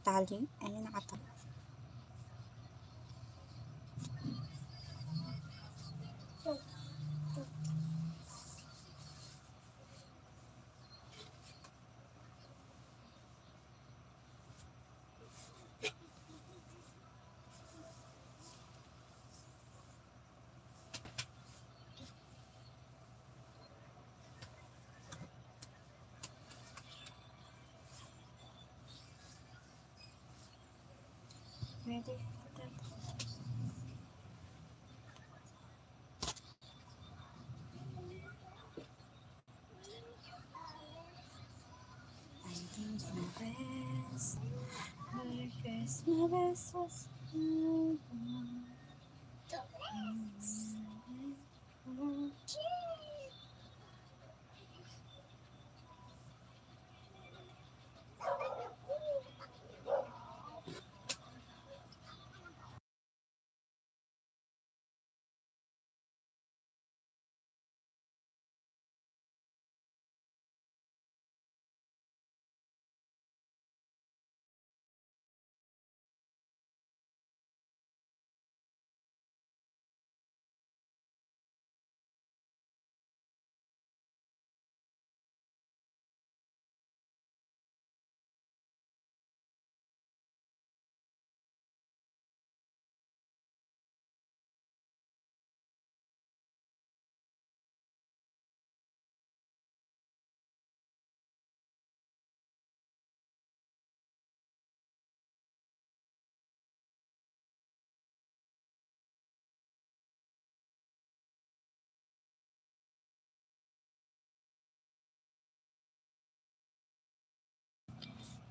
nakatali. Ayan, nakatali. Ready?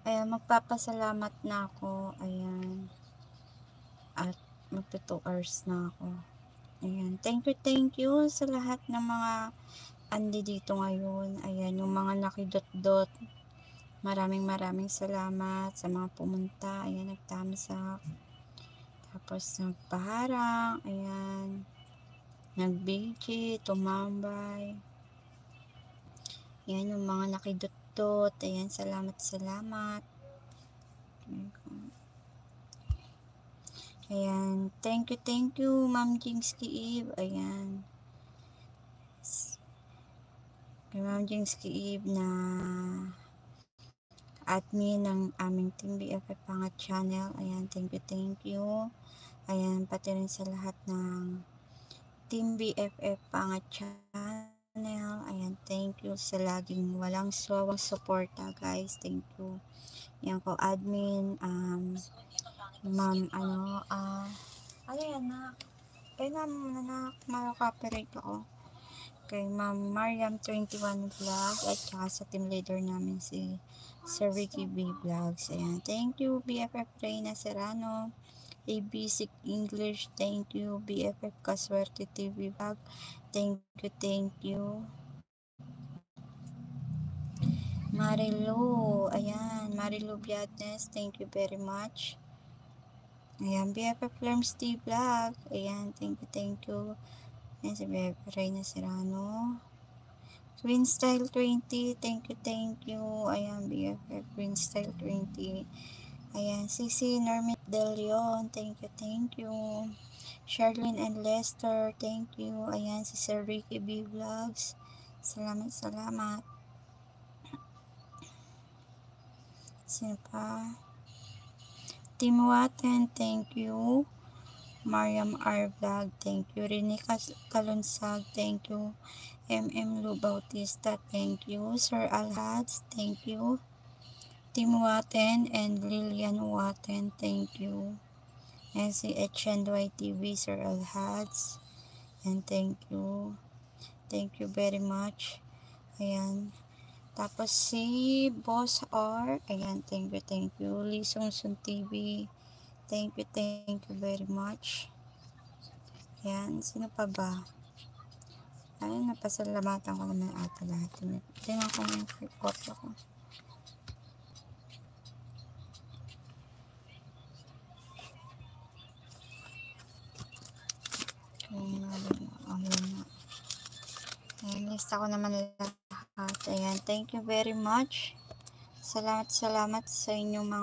Ayan, magpapasalamat na ako. Ayan. At magto 2 hours na ako. Ayan. Thank you sa lahat ng mga andi dito ngayon. Ayan, yung mga nakidot-dot. Maraming salamat sa mga pumunta. Ayan, nagtamsak. Tapos nagpaharang. Ayan. Nagbiji, tumambay. Ayan, yung mga nakidot-dot. Ayan, salamat. Ayan, thank you, Ma'am Jingsky Eve. Ayan. Kay Ma'am Jingsky Eve na admin ng aming Team BFF Pangat channel. Ayan, thank you. Ayan, pati rin sa lahat ng Team BFF Pangat channel. Ayan, thank you sa laging walang sawang suporta, guys. Thank you. Ayan ko, admin, ma'am, ano yan na? Kaya na copyright ako. Kay Ma'am Mariam 21 Vlog at saka sa team leader namin si Sir Ricky B Vlogs. Ayan. Thank you BFF Reyna Serrano, ABC English. Thank you BFF Kaswerte TV Vlog. Thank you. Marilu, ayan, Marilu Biadnes, thank you very much. Ayan, BFF Lerms T Vlog. Ayan, thank you. Ayan, si BFF Reyna Serrano. Queen Style 20, thank you. Ayan, BFF Queen Style 20. Ayan, CC Normit Del Leon, thank you. Charlene and Lester, thank you. Ayan, si Sir Ricky B Vlogs. Salamat. Sino pa? Team Waten, thank you. Mariam R Vlog, thank you. Rene Kalunsag, thank you. Lu Bautista, thank you. Sir Alhads, thank you. Team Waten and Lilian Waten, thank you. And si HNY TV, Sir Alhads, and thank you. Thank you very much. Ayan. Tapos si Boss R, ayan, thank you. Lisong Sun TV, thank you very much. Ayan, sino pa ba? Ayun, napasalamatan ko naman ata lahat. Tingnan ko yung report ako. Ayan, lista ko naman lahat. Ayan, thank you very much. Salamat sa inyong mga